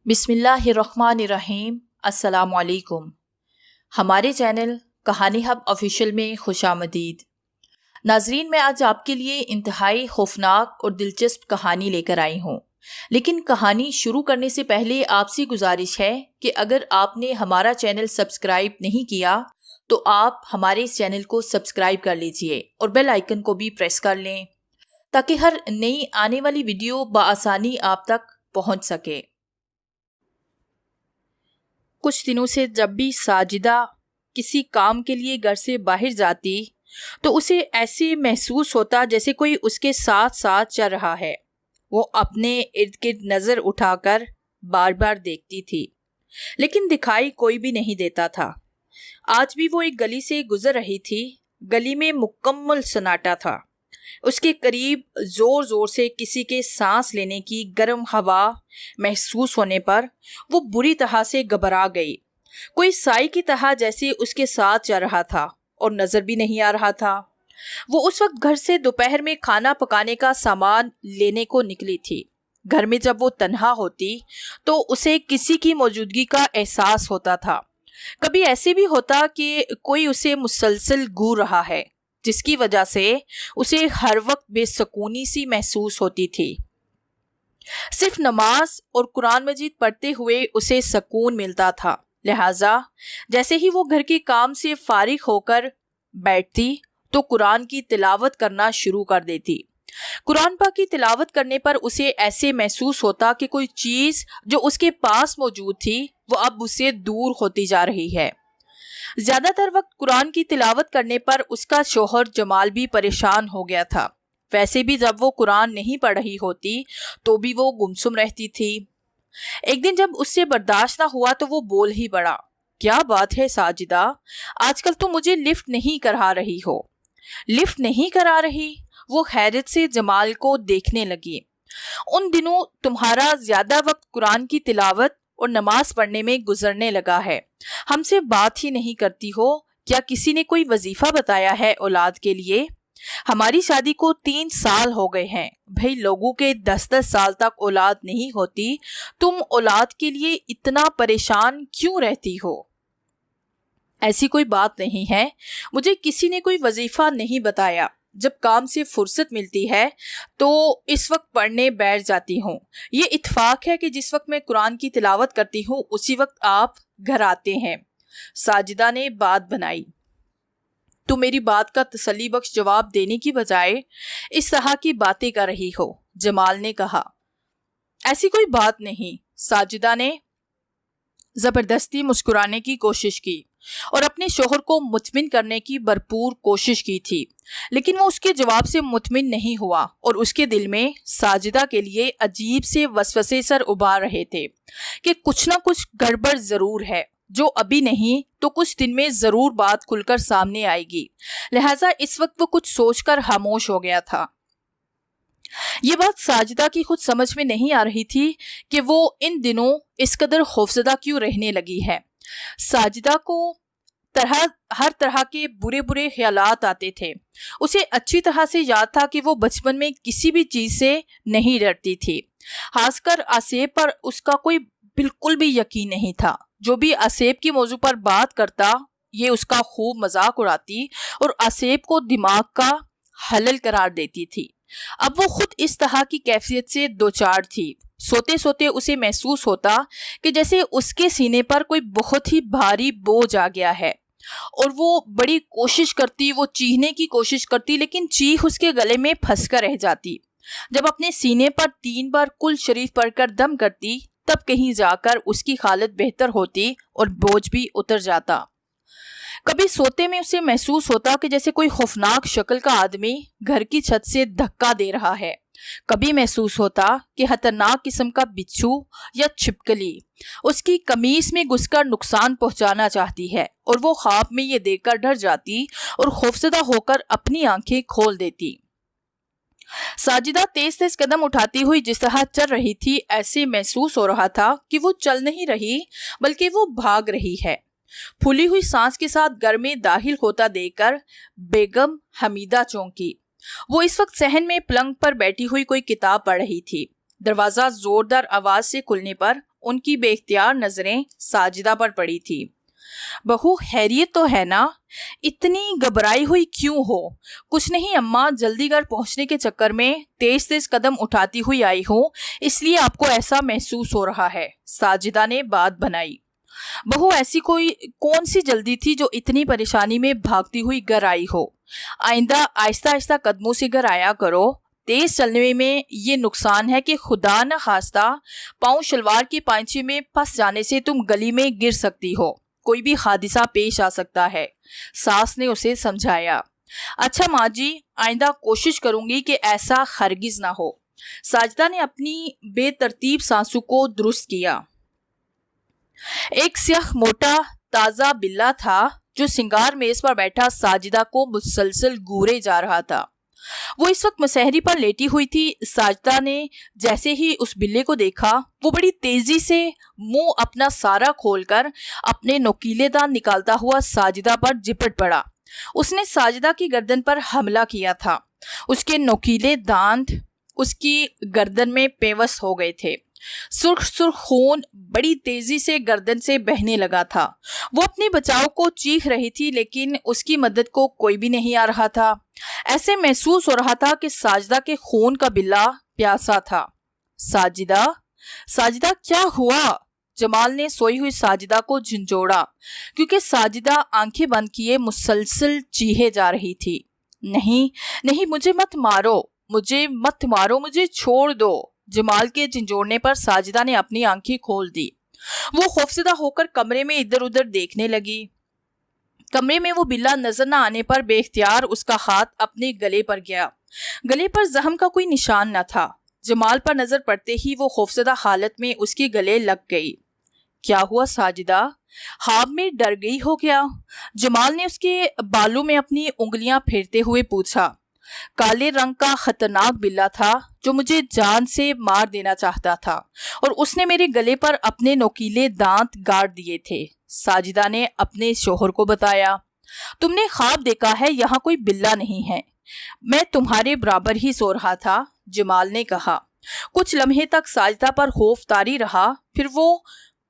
بسم اللہ الرحمن الرحیم۔ السلام علیکم۔ ہمارے چینل کہانی ہب آفیشیل میں خوش آمدید۔ ناظرین، میں آج آپ کے لیے انتہائی خوفناک اور دلچسپ کہانی لے کر آئی ہوں، لیکن کہانی شروع کرنے سے پہلے آپ سے گزارش ہے کہ اگر آپ نے ہمارا چینل سبسکرائب نہیں کیا تو آپ ہمارے اس چینل کو سبسکرائب کر لیجئے اور بیل آئیکن کو بھی پریس کر لیں تاکہ ہر نئی آنے والی ویڈیو بآسانی آپ تک پہنچ سکے۔ کچھ دنوں سے جب بھی ساجدہ کسی کام کے لیے گھر سے باہر جاتی تو اسے ایسے محسوس ہوتا جیسے کوئی اس کے ساتھ ساتھ چل رہا ہے۔ وہ اپنے ارد گرد نظر اٹھا کر بار بار دیکھتی تھی، لیکن دکھائی کوئی بھی نہیں دیتا تھا۔ آج بھی وہ ایک گلی سے گزر رہی تھی۔ گلی میں مکمل سناٹا تھا۔ اس کے قریب زور زور سے کسی کے سانس لینے کی گرم ہوا محسوس ہونے پر وہ بری طرح سے گھبرا گئی۔ کوئی سائی کی طرح جیسے اس کے ساتھ چل رہا تھا اور نظر بھی نہیں آ رہا تھا۔ وہ اس وقت گھر سے دوپہر میں کھانا پکانے کا سامان لینے کو نکلی تھی۔ گھر میں جب وہ تنہا ہوتی تو اسے کسی کی موجودگی کا احساس ہوتا تھا۔ کبھی ایسے بھی ہوتا کہ کوئی اسے مسلسل گھور رہا ہے، جس کی وجہ سے اسے ہر وقت بے سکونی سی محسوس ہوتی تھی۔ صرف نماز اور قرآن مجید پڑھتے ہوئے اسے سکون ملتا تھا، لہٰذا جیسے ہی وہ گھر کے کام سے فارغ ہو کر بیٹھتی تو قرآن کی تلاوت کرنا شروع کر دیتی۔ قرآن پاک کی تلاوت کرنے پر اسے ایسے محسوس ہوتا کہ کوئی چیز جو اس کے پاس موجود تھی وہ اب اسے دور ہوتی جا رہی ہے۔ زیادہ تر وقت قرآن کی تلاوت کرنے پر اس کا شوہر جمال بھی پریشان ہو گیا تھا۔ ویسے بھی جب وہ قرآن نہیں پڑھ رہی ہوتی تو بھی وہ گمسم رہتی تھی۔ ایک دن جب اس سے برداشت نہ ہوا تو وہ بول ہی پڑا، کیا بات ہے ساجدہ، آج کل تو مجھے لفٹ نہیں کرا رہی ہو۔ لفٹ نہیں کرا رہی؟ وہ حیرت سے جمال کو دیکھنے لگی۔ ان دنوں تمہارا زیادہ وقت قرآن کی تلاوت اور نماز پڑھنے میں گزرنے لگا ہے، ہم سے بات ہی نہیں کرتی ہو۔ کیا کسی نے کوئی وظیفہ بتایا ہے اولاد کے لیے؟ ہماری شادی کو 3 سال ہو گئے ہیں، بھئی لوگوں کے 10 سال تک اولاد نہیں ہوتی، تم اولاد کے لیے اتنا پریشان کیوں رہتی ہو؟ ایسی کوئی بات نہیں ہے، مجھے کسی نے کوئی وظیفہ نہیں بتایا۔ جب کام سے فرصت ملتی ہے تو اس وقت پڑھنے بیٹھ جاتی ہوں۔ یہ اتفاق ہے کہ جس وقت میں قرآن کی تلاوت کرتی ہوں اسی وقت آپ گھر آتے ہیں۔ ساجدہ نے بات بنائی۔ تو میری بات کا تسلی بخش جواب دینے کی بجائے اس طرح کی باتیں کر رہی ہو، جمال نے کہا۔ ایسی کوئی بات نہیں، ساجدہ نے زبردستی مسکرانے کی کوشش کی اور اپنے شوہر کو مطمئن کرنے کی بھرپور کوشش کی تھی، لیکن وہ اس کے جواب سے مطمئن نہیں ہوا اور اس کے دل میں ساجدہ کے لیے عجیب سے وسوسے سر ابھار رہے تھے کہ کچھ نہ کچھ گڑبڑ ضرور ہے، جو ابھی نہیں تو کچھ دن میں ضرور بات کھل کر سامنے آئے گی، لہٰذا اس وقت وہ کچھ سوچ کر خاموش ہو گیا تھا۔ یہ بات ساجدہ کی خود سمجھ میں نہیں آ رہی تھی کہ وہ ان دنوں اس قدر خوفزدہ کیوں رہنے لگی ہے۔ ساجدہ کو ہر طرح کے برے برے خیالات آتے تھے۔ اسے اچھی طرح سے یاد تھا کہ وہ بچپن میں کسی بھی چیز سے نہیں ڈرتی تھی، خاص کر آصف پر اس کا کوئی بالکل بھی یقین نہیں تھا۔ جو بھی آصف کی موضوع پر بات کرتا یہ اس کا خوب مذاق اڑاتی اور آصف کو دماغ کا حلل قرار دیتی تھی۔ اب وہ خود اس طرح کی کیفیت سے دوچار تھی۔ سوتے سوتے اسے محسوس ہوتا کہ جیسے اس کے سینے پر کوئی بہت ہی بھاری بوجھ آ گیا ہے، اور وہ بڑی کوشش کرتی، وہ چیخنے کی کوشش کرتی، لیکن چیخ اس کے گلے میں پھنس کر رہ جاتی۔ جب اپنے سینے پر 3 بار کل شریف پڑھ کر دم کرتی تب کہیں جا کر اس کی حالت بہتر ہوتی اور بوجھ بھی اتر جاتا۔ کبھی سوتے میں اسے محسوس ہوتا کہ جیسے کوئی خوفناک شکل کا آدمی گھر کی چھت سے دھکا دے رہا ہے۔ کبھی محسوس ہوتا کہ خطرناک قسم کا بچھو یا چھپکلی اس کی قمیص میں گھس کر نقصان پہنچانا چاہتی ہے، اور وہ خواب میں یہ دیکھ کر ڈر جاتی اور خوفزدہ ہو کر اپنی آنکھیں کھول دیتی۔ ساجدہ تیز تیز قدم اٹھاتی ہوئی جس طرح چل رہی تھی، ایسے محسوس ہو رہا تھا کہ وہ چل نہیں رہی بلکہ وہ بھاگ رہی ہے۔ پھولی ہوئی سانس کے ساتھ گھر میں داخل ہوتا دیکھ کر بیگم حمیدہ چونکی۔ وہ اس وقت صحن میں پلنگ پر بیٹھی ہوئی کوئی کتاب پڑھ رہی تھی۔ دروازہ زوردار آواز سے کھلنے پر ان کی بے اختیار نظریں ساجدہ پر پڑی تھی۔ بہو خیریت تو ہے نا؟ اتنی گھبرائی ہوئی کیوں ہو؟ کچھ نہیں اماں، جلدی گھر پہنچنے کے چکر میں تیز تیز قدم اٹھاتی ہوئی آئی ہوں، اس لیے آپ کو ایسا محسوس ہو رہا ہے، ساجدہ نے بات بنائی۔ بہو ایسی کون سی جلدی تھی جو اتنی پریشانی میں بھاگتی ہوئی گھر آئی ہو؟ آئندہ آہستہ آہستہ قدموں سے گھر آیا کرو۔ تیز چلنے میں یہ نقصان ہے کہ خدا نہ خواستہ پاؤں شلوار کی پائچے میں پھنس جانے سے تم گلی میں گر سکتی ہو، کوئی بھی حادثہ پیش آ سکتا ہے، ساس نے اسے سمجھایا۔ اچھا ماں جی، آئندہ کوشش کروں گی کہ ایسا ہرگز نہ ہو۔ ساجدہ نے اپنی بے ترتیب سانسوں کو درست کیا۔ ایک سیاہ موٹا تازہ بلہ تھا جو سنگار میز پر بیٹھا ساجدہ کو مسلسل گورے جا رہا تھا۔ وہ اس وقت مسہری پر لیٹی ہوئی تھی۔ ساجدہ نے جیسے ہی اس بلے کو دیکھا، وہ بڑی تیزی سے منہ اپنا سارا کھول کر اپنے نوکیلے دانت نکالتا ہوا ساجدہ پر جپٹ پڑا۔ اس نے ساجدہ کی گردن پر حملہ کیا تھا۔ اس کے نوکیلے دانت اس کی گردن میں پیوست ہو گئے تھے۔ سرخ سرخ خون بڑی تیزی سے گردن سے بہنے لگا تھا۔ وہ اپنے بچاؤ کو چیخ رہی تھی، لیکن اس کی مدد کو کوئی بھی نہیں آ رہا تھا۔ ایسے محسوس ہو رہا تھا کہ ساجدہ کے خون کا بلہ پیاسا تھا۔ ساجدہ کیا ہوا؟ جمال نے سوئی ہوئی ساجدہ کو جھنجھوڑا، کیونکہ ساجدہ آنکھیں بند کیے مسلسل چیخے جا رہی تھی۔ نہیں، مجھے مت مارو، مجھے چھوڑ دو۔ جمال کے جھنجھوڑنے پر ساجدہ نے اپنی آنکھیں کھول دی۔ وہ خوفزدہ ہو کر کمرے میں ادھر ادھر دیکھنے لگی۔ کمرے میں وہ بلہ نظر نہ آنے پر بے اختیار اس کا ہاتھ اپنے گلے پر گیا۔ گلے پر زخم کا کوئی نشان نہ تھا۔ جمال پر نظر پڑتے ہی وہ خوفزدہ حالت میں اس کے گلے لگ گئی۔ کیا ہوا ساجدہ؟ خواب میں ڈر گئی ہو کیا؟ جمال نے اس کے بالوں میں اپنی انگلیاں پھیرتے ہوئے پوچھا۔ کالے رنگ کا خطرناک بلہ تھا جو مجھے جان سے مار دینا چاہتا تھا، اور اس نے میرے گلے پر اپنے نوکیلے دانت گاڑ دیے تھے، ساجدہ نے اپنے شوہر کو بتایا۔ تم نے خواب دیکھا ہے، یہاں کوئی بلہ نہیں ہے، میں تمہارے برابر ہی سو رہا تھا، جمال نے کہا۔ کچھ لمحے تک ساجدہ پر خوف طاری رہا، پھر وہ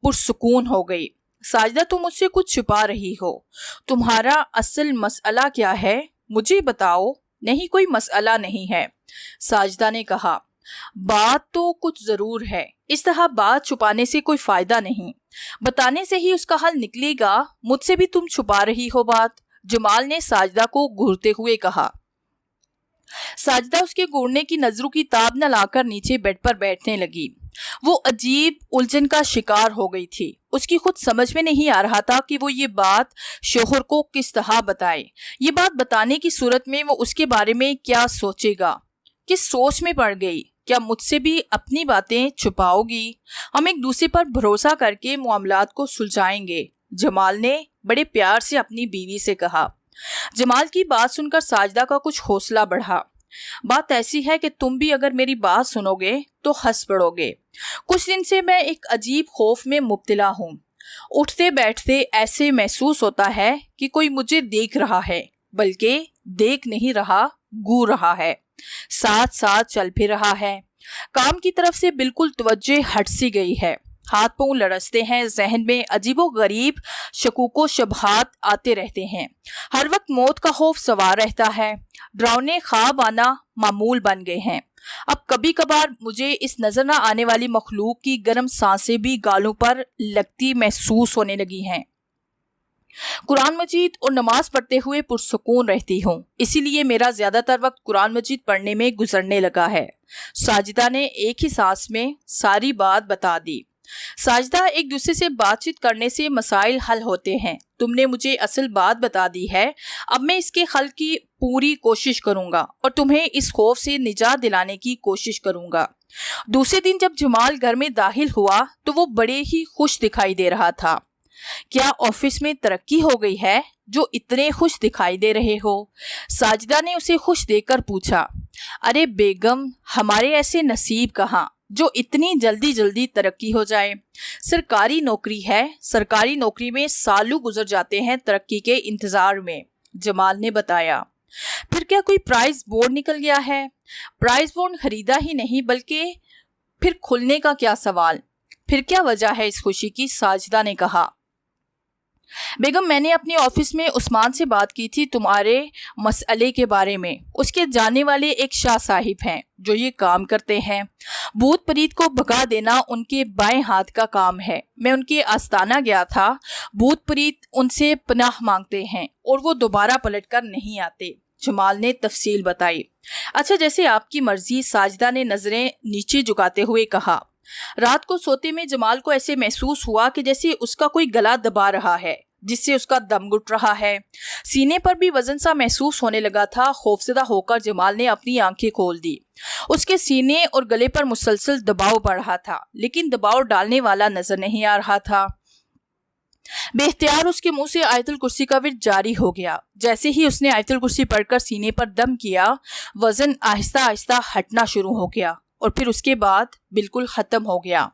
پرسکون ہو گئی۔ ساجدہ تم مجھ سے کچھ چھپا رہی ہو، تمہارا اصل مسئلہ کیا ہے؟ مجھے بتاؤ۔ نہیں، کوئی مسئلہ نہیں ہے، ساجدہ نے کہا۔ بات تو کچھ ضرور ہے، اس طرح بات چھپانے سے کوئی فائدہ نہیں، بتانے سے ہی اس کا حل نکلے گا۔ مجھ سے بھی تم چھپا رہی ہو بات، جمال نے ساجدہ کو گھورتے ہوئے کہا۔ ساجدہ اس کے گھورنے کی نظروں کی تاب نہ لا کر نیچے بیڈ پر بیٹھنے لگی۔ وہ عجیب الجھن کا شکار ہو گئی تھی۔ اس کی خود سمجھ میں نہیں آ رہا تھا کہ وہ یہ بات شوہر کو کس طرح بتائے۔ یہ بات بتانے کی صورت میں وہ اس کے بارے میں کیا سوچے گا؟ کس سوچ میں پڑ گئی؟ کیا مجھ سے بھی اپنی باتیں چھپاؤ گی؟ ہم ایک دوسرے پر بھروسہ کر کے معاملات کو سلجھائیں گے، جمال نے بڑے پیار سے اپنی بیوی سے کہا۔ جمال کی بات سن کر ساجدہ کا کچھ حوصلہ بڑھا۔ بات ایسی ہے کہ تم بھی اگر میری بات سنو گے تو ہنس پڑو گے۔ کچھ دن سے میں ایک عجیب خوف میں مبتلا ہوں۔ اٹھتے بیٹھتے ایسے محسوس ہوتا ہے کہ کوئی مجھے دیکھ رہا ہے، بلکہ دیکھ نہیں رہا، گور رہا ہے، ساتھ ساتھ چل پھر رہا ہے۔ کام کی طرف سے بالکل توجہ ہٹ سی گئی ہے، ہاتھ پاؤں لرزتے ہیں، ذہن میں عجیب و غریب شکوک و شبہات آتے رہتے ہیں، ہر وقت موت کا خوف سوار رہتا ہے، ڈراؤنے خواب آنا معمول بن گئے ہیں۔ اب کبھی کبھار مجھے اس نظر نہ آنے والی مخلوق کی گرم سانسیں بھی گالوں پر لگتی محسوس ہونے لگی ہیں۔ قرآن مجید اور نماز پڑھتے ہوئے پرسکون رہتی ہوں، اسی لیے میرا زیادہ تر وقت قرآن مجید پڑھنے میں گزرنے لگا ہے۔ ساجدہ نے ایک ہی سانس میں ساری بات بتا دی۔ ساجدہ، ایک دوسرے سے بات چیت کرنے سے مسائل حل ہوتے ہیں، تم نے مجھے اصل بات بتا دی ہے، اب میں اس کے حل کی پوری کوشش کروں گا اور تمہیں اس خوف سے نجات دلانے کی کوشش کروں گا۔ دوسرے دن جب جمال گھر میں داخل ہوا تو وہ بڑے ہی خوش دکھائی دے رہا تھا۔ کیا آفس میں ترقی ہو گئی ہے جو اتنے خوش دکھائی دے رہے ہو؟ ساجدہ نے اسے خوش دیکھ کر پوچھا۔ ارے بیگم، ہمارے ایسے نصیب کہاں جو اتنی جلدی ترقی ہو جائے۔ سرکاری نوکری ہے، سرکاری نوکری میں سالوں گزر جاتے ہیں ترقی کے انتظار میں، جمال نے بتایا۔ پھر کیا کوئی پرائز بورڈ نکل گیا ہے؟ پرائز بورڈ خریدا ہی نہیں بلکہ پھر کھلنے کا کیا سوال؟ پھر کیا وجہ ہے اس خوشی کی؟ ساجدہ نے کہا۔ بیگم، میں نے اپنے آفس میں عثمان سے بات کی تھی تمہارے مسئلے کے بارے میں۔ اس کے جاننے والے ایک شاہ صاحب ہیں جو یہ کام کرتے ہیں۔ بھوت پریت کو بھگا دینا ان کے بائیں ہاتھ کا کام ہے۔ میں ان کے آستانہ گیا تھا۔ بھوت پریت ان سے پناہ مانگتے ہیں اور وہ دوبارہ پلٹ کر نہیں آتے۔ جمال نے تفصیل بتائی۔ اچھا، جیسے آپ کی مرضی، ساجدہ نے نظریں نیچے جھکاتے ہوئے کہا۔ رات کو سوتے میں جمال کو ایسے محسوس ہوا کہ جیسے اس کا کوئی گلا دبا رہا ہے جس سے اس کا دم گھٹ رہا ہے۔ سینے پر بھی وزن سا محسوس ہونے لگا تھا۔ خوفزدہ ہو کر جمال نے اپنی آنکھیں کھول دی۔ اس کے سینے اور گلے پر مسلسل دباؤ پڑ رہا تھا، لیکن دباؤ ڈالنے والا نظر نہیں آ رہا تھا۔ بے اختیار اس کے منہ سے آیت الکرسی کا ورد جاری ہو گیا۔ جیسے ہی اس نے آیت الکرسی پڑھ کر سینے پر دم کیا، وزن آہستہ آہستہ ہٹنا شروع ہو گیا اور پھر اس کے بعد بالکل ختم ہو گیا۔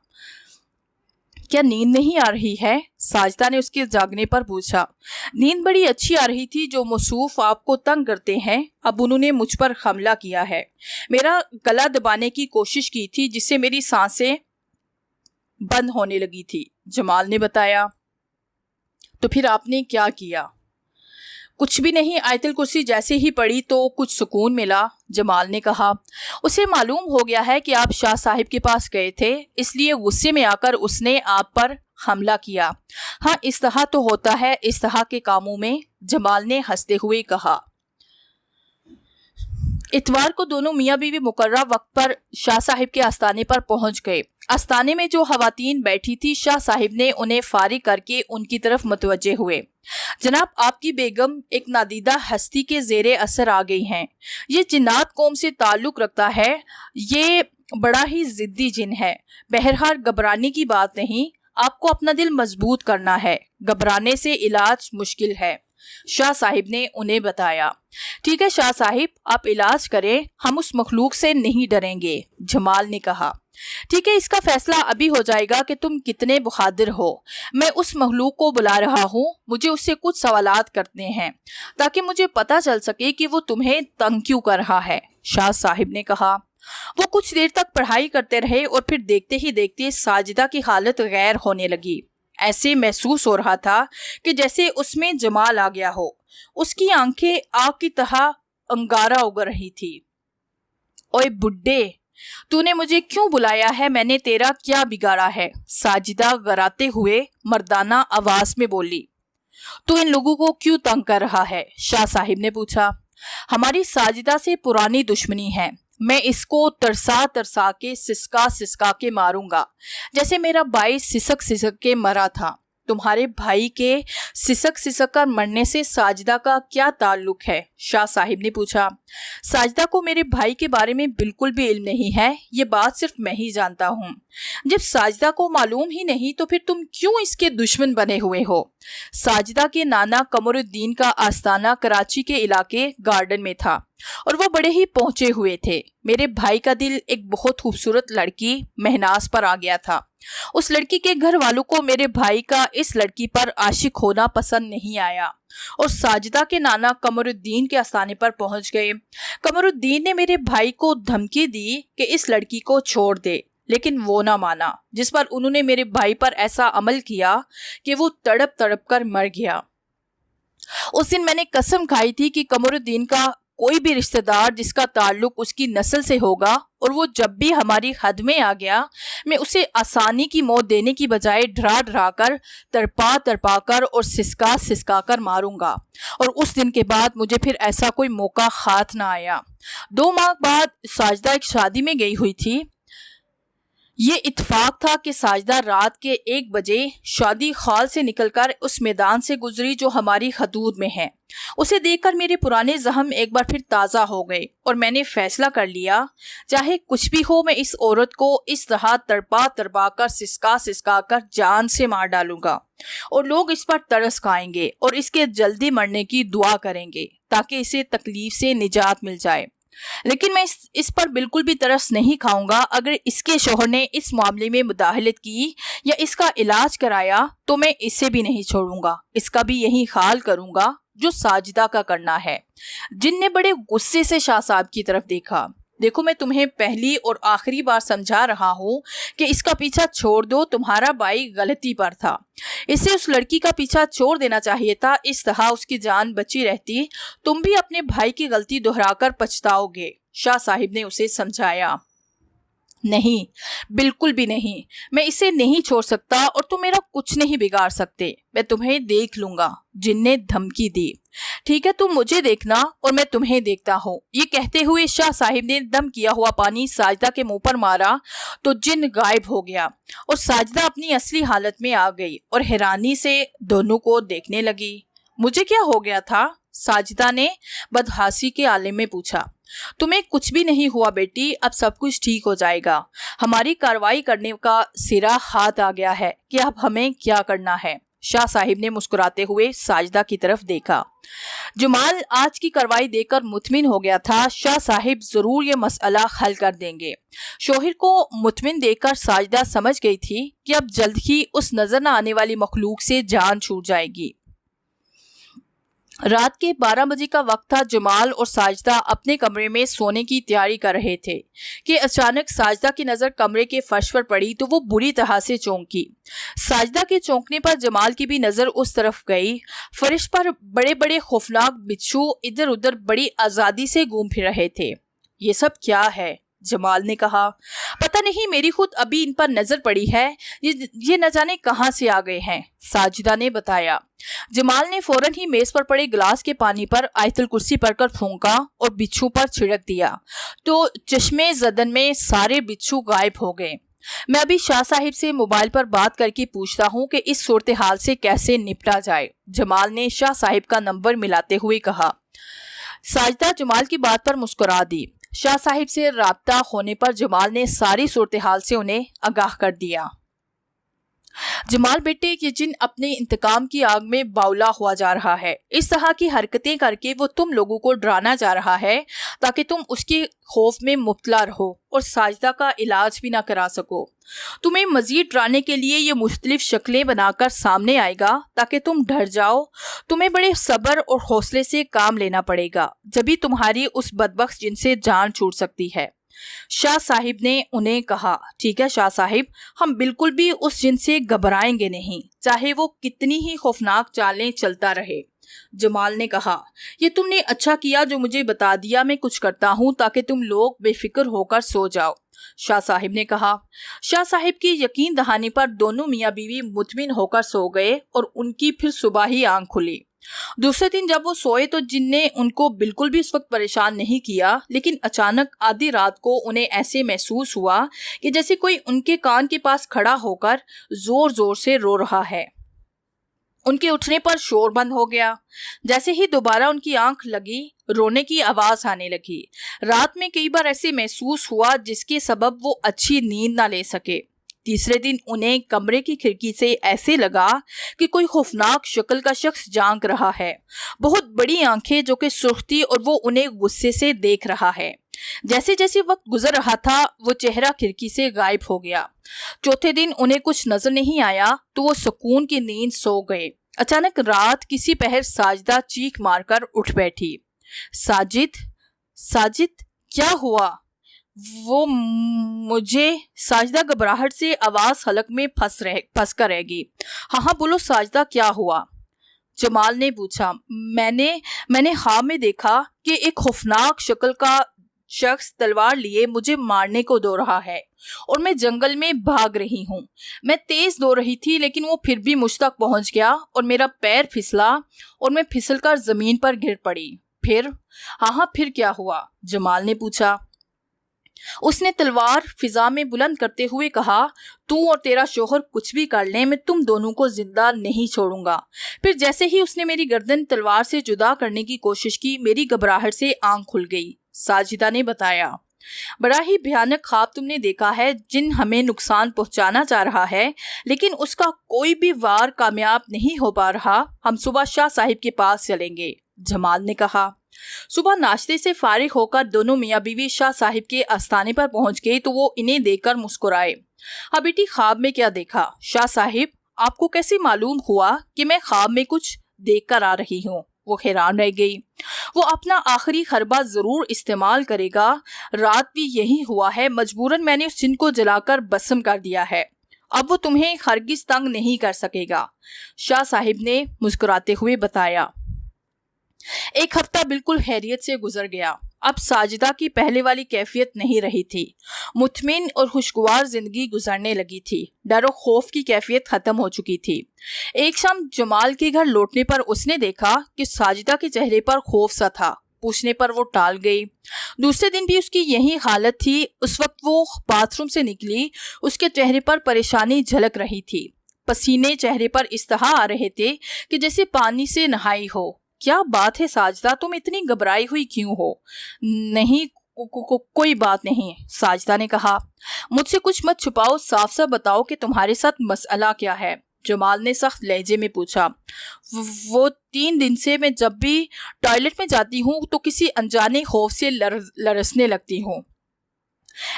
کیا نیند نہیں آ رہی ہے؟ ساجدہ نے اس کے جاگنے پر پوچھا۔ نیند بڑی اچھی آ رہی تھی۔ جو موصوف آپ کو تنگ کرتے ہیں، اب انہوں نے مجھ پر حملہ کیا ہے۔ میرا گلا دبانے کی کوشش کی تھی جس سے میری سانسیں بند ہونے لگی تھی، جمال نے بتایا۔ تو پھر آپ نے کیا کیا؟ کچھ بھی نہیں، آیت الکرسی جیسے ہی پڑھی تو کچھ سکون ملا، جمال نے کہا۔ اسے معلوم ہو گیا ہے کہ آپ شاہ صاحب کے پاس گئے تھے، اس لیے غصے میں آ کر اس نے آپ پر حملہ کیا۔ ہاں، اس طرح تو ہوتا ہے اس طرح کے کاموں میں، جمال نے ہنستے ہوئے کہا۔ اتوار کو دونوں میاں بیوی مقررہ وقت پر شاہ صاحب کے آستانے پر پہنچ گئے۔ آستانے میں جو خواتین بیٹھی تھی، شاہ صاحب نے انہیں فارغ کر کے ان کی طرف متوجہ ہوئے۔ جناب، آپ کی بیگم ایک نادیدہ ہستی کے زیر اثر آ گئی ہیں۔ یہ جنات قوم سے تعلق رکھتا ہے۔ یہ بڑا ہی ضدی جن ہے۔ بہرحال گھبرانے کی بات نہیں، آپ کو اپنا دل مضبوط کرنا ہے۔ گھبرانے سے علاج مشکل ہے، شاہ صاحب نے انہیں بتایا۔ ٹھیک ہے شاہ صاحب، آپ علاج کریں، ہم اس مخلوق سے نہیں ڈریں گے، جمال نے کہا۔ ٹھیک ہے، اس کا فیصلہ ابھی ہو جائے گا کہ تم کتنے بہادر ہو۔ میں اس مخلوق کو بلا رہا ہوں، مجھے اس سے کچھ سوالات کرنے ہیں تاکہ مجھے پتہ چل سکے کہ وہ تمہیں تنگ کیوں کر رہا ہے، شاہ صاحب نے کہا۔ وہ کچھ دیر تک پڑھائی کرتے رہے اور پھر دیکھتے ہی دیکھتے ساجدہ کی حالت غیر ہونے لگی۔ ایسے محسوس ہو رہا تھا کہ جیسے اس میں جمال آ گیا ہو۔ اس کی آنکھیں آگ کی طرح انگارہ اگل رہی تھی۔ اوئے بڈھے، تو نے مجھے کیوں بلایا ہے؟ میں نے تیرا کیا بگاڑا ہے؟ ساجدہ غراتے ہوئے مردانہ آواز میں بولی۔ تو ان لوگوں کو کیوں تنگ کر رہا ہے؟ شاہ صاحب نے پوچھا۔ ہماری ساجدہ سے پرانی دشمنی ہے، میں اس کو ترسا ترسا کے سسکا سسکا کے ماروں گا، جیسے میرا بھائی سسک سسک کے مرا تھا۔ تمہارے بھائی کے سسک سسک کر مرنے سے ساجدہ کا کیا تعلق ہے؟ شاہ صاحب نے پوچھا۔ ساجدہ کو میرے بھائی کے بارے میں بالکل بھی علم نہیں ہے، یہ بات صرف میں ہی جانتا ہوں۔ جب ساجدہ کو معلوم ہی نہیں تو پھر تم کیوں اس کے دشمن بنے ہوئے ہو؟ ساجدہ کے نانا قمر الدین کا آستانہ کراچی کے علاقے گارڈن میں تھا اور وہ بڑے ہی پہنچے ہوئے تھے۔ میرے بھائی کا دل ایک بہت خوبصورت لڑکی مہناز پر آ گیا تھا۔ اس لڑکی کے گھر والوں کو میرے بھائی کا اس لڑکی پر عاشق ہونا پسند نہیں آیا اور ساجدہ کے نانا قمر الدین کے آستانے پر پہنچ گئے۔ قمر الدین نے میرے بھائی کو دھمکی دی کہ اس لڑکی کو چھوڑ دے، لیکن وہ نہ مانا، جس پر انہوں نے میرے بھائی پر ایسا عمل کیا کہ وہ تڑپ تڑپ کر مر گیا۔ اس دن میں نے قسم کھائی تھی کہ قمر الدین کا کوئی بھی رشتہ دار جس کا تعلق اس کی نسل سے ہوگا اور وہ جب بھی ہماری حد میں آ گیا، میں اسے آسانی کی موت دینے کی بجائے ڈرا ڈرا کر، تڑپا تڑپا کر اور سسکا سسکا کر ماروں گا، اور اس دن کے بعد مجھے پھر ایسا کوئی موقع ہاتھ نہ آیا۔ 2 ماہ بعد ساجدہ ایک شادی میں گئی ہوئی تھی۔ یہ اتفاق تھا کہ ساجدہ رات کے 1 بجے شادی ہال سے نکل کر اس میدان سے گزری جو ہماری حدود میں ہے۔ اسے دیکھ کر میرے پرانے زخم ایک بار پھر تازہ ہو گئے اور میں نے فیصلہ کر لیا، چاہے کچھ بھی ہو، میں اس عورت کو اس طرح تڑپا تڑپا کر سسکا سسکا کر جان سے مار ڈالوں گا، اور لوگ اس پر ترس کھائیں گے اور اس کے جلدی مرنے کی دعا کریں گے تاکہ اسے تکلیف سے نجات مل جائے۔ لیکن میں اس پر بالکل بھی ترس نہیں کھاؤں گا۔ اگر اس کے شوہر نے اس معاملے میں مداخلت کی یا اس کا علاج کرایا تو میں اسے بھی نہیں چھوڑوں گا، اس کا بھی یہی حال کروں گا جو ساجدہ کا کرنا ہے۔ جن نے بڑے غصے سے شاہ صاحب کی طرف دیکھا۔ دیکھو میں تمہیں پہلی اور آخری بار سمجھا رہا ہوں کہ اس کا پیچھا چھوڑ دو، تمہارا بھائی غلطی پر تھا، اسے اس لڑکی کا پیچھا چھوڑ دینا چاہیے تھا، اس طرح اس کی جان بچی رہتی، تم بھی اپنے بھائی کی غلطی دہرا کر پچھتاؤ گے۔ شاہ صاحب نے اسے سمجھایا۔ نہیں، بالکل بھی نہیں، میں اسے نہیں چھوڑ سکتا اور تم میرا کچھ نہیں بگاڑ سکتے، میں تمہیں دیکھ لوں گا۔ جن نے دھمکی دی۔ ٹھیک ہے، تم مجھے دیکھنا اور میں تمہیں دیکھتا ہوں۔ یہ کہتے ہوئے شاہ صاحب نے دم کیا ہوا پانی ساجدہ کے منہ پر مارا تو جن غائب ہو گیا اور ساجدہ اپنی اصلی حالت میں آ گئی اور حیرانی سے دونوں کو دیکھنے لگی۔ مجھے کیا ہو گیا تھا؟ ساجدہ نے بدحاسی کے عالم میں پوچھا۔ تمہیں کچھ بھی نہیں ہوا بیٹی، اب سب کچھ ٹھیک ہو جائے گا۔ ہماری کارروائی کرنے کا سرا ہاتھ آ گیا ہے کہ اب ہمیں کیا کرنا ہے۔ شاہ صاحب نے مسکراتے ہوئے ساجدہ کی طرف دیکھا۔ جمال آج کی کارروائی دیکھ کر مطمئن ہو گیا تھا، شاہ صاحب ضرور یہ مسئلہ حل کر دیں گے۔ شوہر کو مطمئن دیکھ کر ساجدہ سمجھ گئی تھی کہ اب جلد ہی اس نظر نہ آنے والی مخلوق سے جان چھوٹ جائے گی۔ رات کے 12 بجے کا وقت تھا۔ جمال اور ساجدہ اپنے کمرے میں سونے کی تیاری کر رہے تھے کہ اچانک ساجدہ کی نظر کمرے کے فرش پر پڑی تو وہ بری طرح سے چونکی۔ ساجدہ کے چونکنے پر جمال کی بھی نظر اس طرف گئی۔ فرش پر بڑے بڑے خوفناک بچھو ادھر ادھر بڑی آزادی سے گھوم پھر رہے تھے۔ یہ سب کیا ہے؟ جمال نے کہا۔ پتہ نہیں، میری خود ابھی ان پر نظر پڑی ہے، یہ نہ جانے کہاں سے آ گئے ہیں، ساجدہ نے بتایا۔ جمال نے فوراً ہی میز پر پڑے گلاس کے پانی پر آیت الکرسی پڑھ کر پھونکا اور بچھو پر چھڑک دیا تو چشمے زدن میں سارے بچھو غائب ہو گئے۔ میں ابھی شاہ صاحب سے موبائل پر بات کر کے پوچھتا ہوں کہ اس صورتحال سے کیسے نپٹا جائے، جمال نے شاہ صاحب کا نمبر ملاتے ہوئے کہا۔ ساجدہ جمال کی بات پر مسکرا دی۔ شاہ صاحب سے رابطہ ہونے پر جمال نے ساری صورتحال سے انہیں آگاہ کر دیا۔ جمال بیٹے، یہ جن اپنے انتقام کی آگ میں باولا ہوا جا رہا ہے، اس طرح کی حرکتیں کر کے وہ تم لوگوں کو ڈرانا جا رہا ہے تاکہ تم اس کے خوف میں مبتلا رہو اور ساجدہ کا علاج بھی نہ کرا سکو۔ تمہیں مزید ڈرانے کے لیے یہ مختلف شکلیں بنا کر سامنے آئے گا تاکہ تم ڈر جاؤ۔ تمہیں بڑے صبر اور حوصلے سے کام لینا پڑے گا، جبھی تمہاری اس بدبخت جن سے جان چھوٹ سکتی ہے۔ شاہ صاحب نے انہیں کہا۔ ٹھیک ہے شاہ صاحب، ہم بالکل بھی اس جن سے گھبرائیں گے نہیں، چاہے وہ کتنی ہی خوفناک چالیں چلتا رہے۔ جمال نے کہا۔ یہ تم نے اچھا کیا جو مجھے بتا دیا، میں کچھ کرتا ہوں تاکہ تم لوگ بے فکر ہو کر سو جاؤ، شاہ صاحب نے کہا۔ شاہ صاحب کی یقین دہانی پر دونوں میاں بیوی مطمئن ہو کر سو گئے اور ان کی پھر صبح ہی آنکھ کھلی۔ دوسرے دن جب وہ سوئے تو جن نے ان کو بالکل بھی اس وقت پریشان نہیں کیا، لیکن اچانک آدھی رات کو انہیں ایسے محسوس ہوا کہ جیسے کوئی ان کے کان کے پاس کھڑا ہو کر زور زور سے رو رہا ہے۔ ان کے اٹھنے پر شور بند ہو گیا۔ جیسے ہی دوبارہ ان کی آنکھ لگی، رونے کی آواز آنے لگی۔ رات میں کئی بار ایسے محسوس ہوا جس کے سبب وہ اچھی نیند نہ لے سکے۔ تیسرے دن انہیں کمرے کی کھڑکی سے ایسے لگا کہ کوئی خوفناک شکل کا شخص جھانک رہا ہے، بہت بڑی آنکھیں جو کہ سرخ تھی، اور وہ انہیں غصے سے دیکھ رہا ہے۔ جیسے جیسے وقت گزر رہا تھا وہ چہرہ کھڑکی سے غائب ہو گیا۔ چوتھے دن انہیں کچھ نظر نہیں آیا تو وہ سکون کی نیند سو گئے۔ اچانک رات کسی پہر ساجدہ چیخ مار کر اٹھ بیٹھی۔ ساجد کیا ہوا؟ وہ مجھے، ساجدہ گھبراہٹ سے آواز حلق میں پھنس کر رہ گئی۔ ہاں بولو ساجدہ، کیا ہوا؟ جمال نے پوچھا۔ میں نے خواب میں دیکھا کہ ایک خوفناک شکل کا شخص تلوار لیے مجھے مارنے کو دو رہا ہے اور میں جنگل میں بھاگ رہی ہوں۔ میں تیز دو رہی تھی لیکن وہ پھر بھی مجھ تک پہنچ گیا اور میرا پیر پھسلا اور میں پھسل کر زمین پر گر پڑی۔ پھر کیا ہوا؟ جمال نے پوچھا۔ اس نے تلوار فضا میں بلند کرتے ہوئے کہا، تو اور تیرا شوہر کچھ بھی کر لیں، میں تم دونوں کو زندہ نہیں چھوڑوں گا۔ پھر جیسے ہی اس نے میری گردن تلوار سے جدا کرنے کی کوشش کی، میری گھبراہٹ سے آنکھ کھل گئی، ساجدہ نے بتایا۔ بڑا ہی بھیانک خواب تم نے دیکھا ہے، جن ہمیں نقصان پہنچانا چاہ رہا ہے لیکن اس کا کوئی بھی وار کامیاب نہیں ہو پا رہا۔ ہم صبح شاہ صاحب کے پاس چلیں گے، جمال نے کہا۔ صبح ناشتے سے فارغ ہو کر دونوں میاں بیوی شاہ صاحب کے آستانے پر پہنچ گئے تو وہ انہیں دیکھ کر مسکرائے۔ ہاں بیٹی، خواب میں کیا دیکھا؟ شاہ صاحب، آپ کو کیسے معلوم ہوا کہ میں خواب میں کچھ دیکھ کر آ رہی ہوں؟ وہ حیران رہ گئی۔ وہ اپنا آخری خربہ ضرور استعمال کرے گا، رات بھی یہی ہوا ہے، مجبوراً میں نے اس جن کو جلا کر بسم کر دیا ہے، اب وہ تمہیں ہرگز تنگ نہیں کر سکے گا، شاہ صاحب نے مسکراتے ہوئے بتایا۔ ایک ہفتہ بالکل خیریت سے گزر گیا۔ اب ساجدہ کی پہلے والی کیفیت نہیں رہی تھی، مطمئن اور خوشگوار زندگی گزرنے لگی تھی، ڈر و خوف کی کیفیت ختم ہو چکی تھی۔ ایک شام جمال کے گھر لوٹنے پر اس نے دیکھا کہ ساجدہ کے چہرے پر خوف سا تھا، پوچھنے پر وہ ٹال گئی۔ دوسرے دن بھی اس کی یہی حالت تھی۔ اس وقت وہ باتھ روم سے نکلی، اس کے چہرے پر پریشانی جھلک رہی تھی، پسینے چہرے پر اس طرح آ رہے تھے کہ جیسے پانی سے نہائی ہو۔ کیا بات ہے ساجدہ، تم اتنی گھبرائی ہوئی کیوں ہو؟ نہیں کوئی بات نہیں، ساجدہ نے کہا، مجھ سے کچھ مت چھپاؤ، صاف صاف بتاؤ کہ تمہارے ساتھ مسئلہ کیا ہے، جمال نے سخت لہجے میں پوچھا۔ وہ 3 دن سے میں جب بھی ٹوائلٹ میں جاتی ہوں تو کسی انجانے خوف سے لرزنے لگتی ہوں،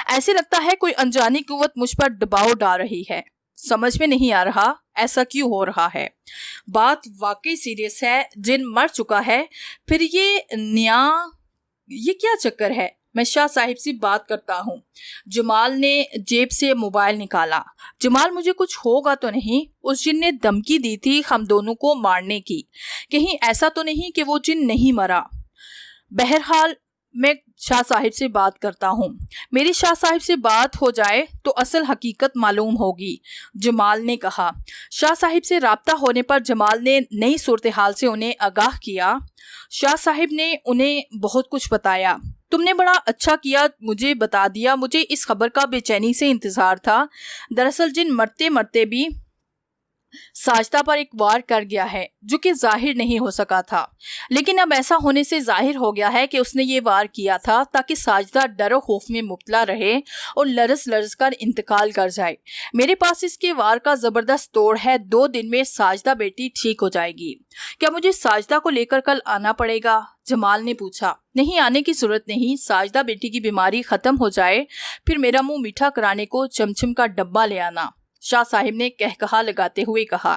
ایسے لگتا ہے کوئی انجانی قوت مجھ پر دباؤ ڈال رہی ہے، سمجھ میں نہیں آ رہا ایسا کیوں ہو رہا ہے۔ بات واقعی سیریس ہے، جن مر چکا ہے، پھر یہ کیا چکر ہے؟ میں شاہ صاحب سے بات کرتا ہوں۔ جمال نے جیب سے موبائل نکالا۔ جمال، مجھے کچھ ہوگا تو نہیں؟ اس جن نے دھمکی دی تھی ہم دونوں کو مارنے کی، کہیں ایسا تو نہیں کہ وہ جن نہیں مرا؟ بہرحال میں شاہ صاحب سے بات کرتا ہوں، میری شاہ صاحب سے بات ہو جائے تو اصل حقیقت معلوم ہوگی، جمال نے کہا۔ شاہ صاحب سے رابطہ ہونے پر جمال نے نئی صورتحال سے انہیں آگاہ کیا۔ شاہ صاحب نے انہیں بہت کچھ بتایا۔ تم نے بڑا اچھا کیا مجھے بتا دیا، مجھے اس خبر کا بے چینی سے انتظار تھا۔ دراصل جن مرتے مرتے بھی ساجدہ پر ایک وار کر گیا ہے جو کہ ظاہر نہیں ہو سکا تھا، لیکن اب ایسا ہونے سے ظاہر ہو گیا ہے کہ اس نے یہ وار کیا تھا تاکہ ساجدہ ڈر و خوف میں مبتلا رہے اور لرز کر انتقال کر جائے۔ میرے پاس اس کے وار کا زبردست توڑ ہے، 2 دن میں ساجدہ بیٹی ٹھیک ہو جائے گی۔ کیا مجھے ساجدہ کو لے کر کل آنا پڑے گا؟ جمال نے پوچھا۔ نہیں، آنے کی ضرورت نہیں، ساجدہ بیٹی کی بیماری ختم ہو جائے پھر میرا منہ میٹھا کرانے کو چمچم کا ڈبہ لے آنا، شاہ صاحب نے کہا لگاتے ہوئے کہا۔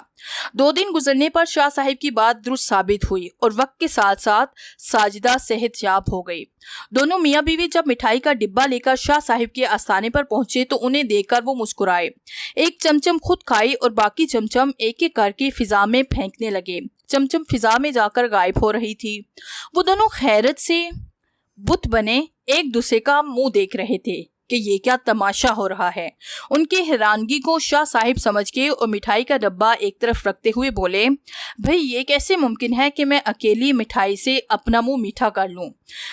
2 دن گزرنے پر شاہ صاحب کی بات درست ثابت ہوئی اور وقت کے ساتھ ساتھ ساجدہ صحت یاب ہو گئی۔ دونوں میاں بیوی جب مٹھائی کا ڈبہ لے کر شاہ صاحب کے آستانے پر پہنچے تو انہیں دیکھ کر وہ مسکرائے، ایک چمچم خود کھائی اور باقی چمچم ایک ایک کر کے فضا میں پھینکنے لگے۔ چمچم فضا میں جا کر غائب ہو رہی تھی۔ وہ دونوں حیرت سے بت بنے ایک دوسرے کا منہ دیکھ رہے تھے کہ یہ کیا تماشا ہو رہا ہے۔ ان کی حیرانگی کو شاہ صاحب سمجھ کے اور مٹھائی کا ڈبہ ایک طرف رکھتے ہوئے بولے، بھئی یہ کیسے ممکن ہے کہ میں اکیلی مٹھائی سے اپنا منہ میٹھا کر لوں؟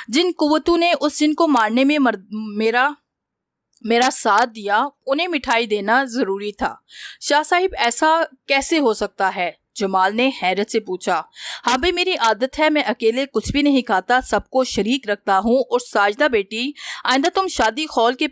جن قوتوں نے اس جن کو مارنے میں میرا ساتھ دیا انہیں مٹھائی دینا ضروری تھا۔ شاہ صاحب ایسا کیسے ہو سکتا ہے؟ جمال نے حیرت سے پوچھا۔ ہاں بھئی، میری عادت ہے، میں اکیلے کچھ بھی نہیں کھاتا، سب کو شریک رکھتا ہوں، اور ساجدہ بیٹی، آئندہ تم شادی خول کے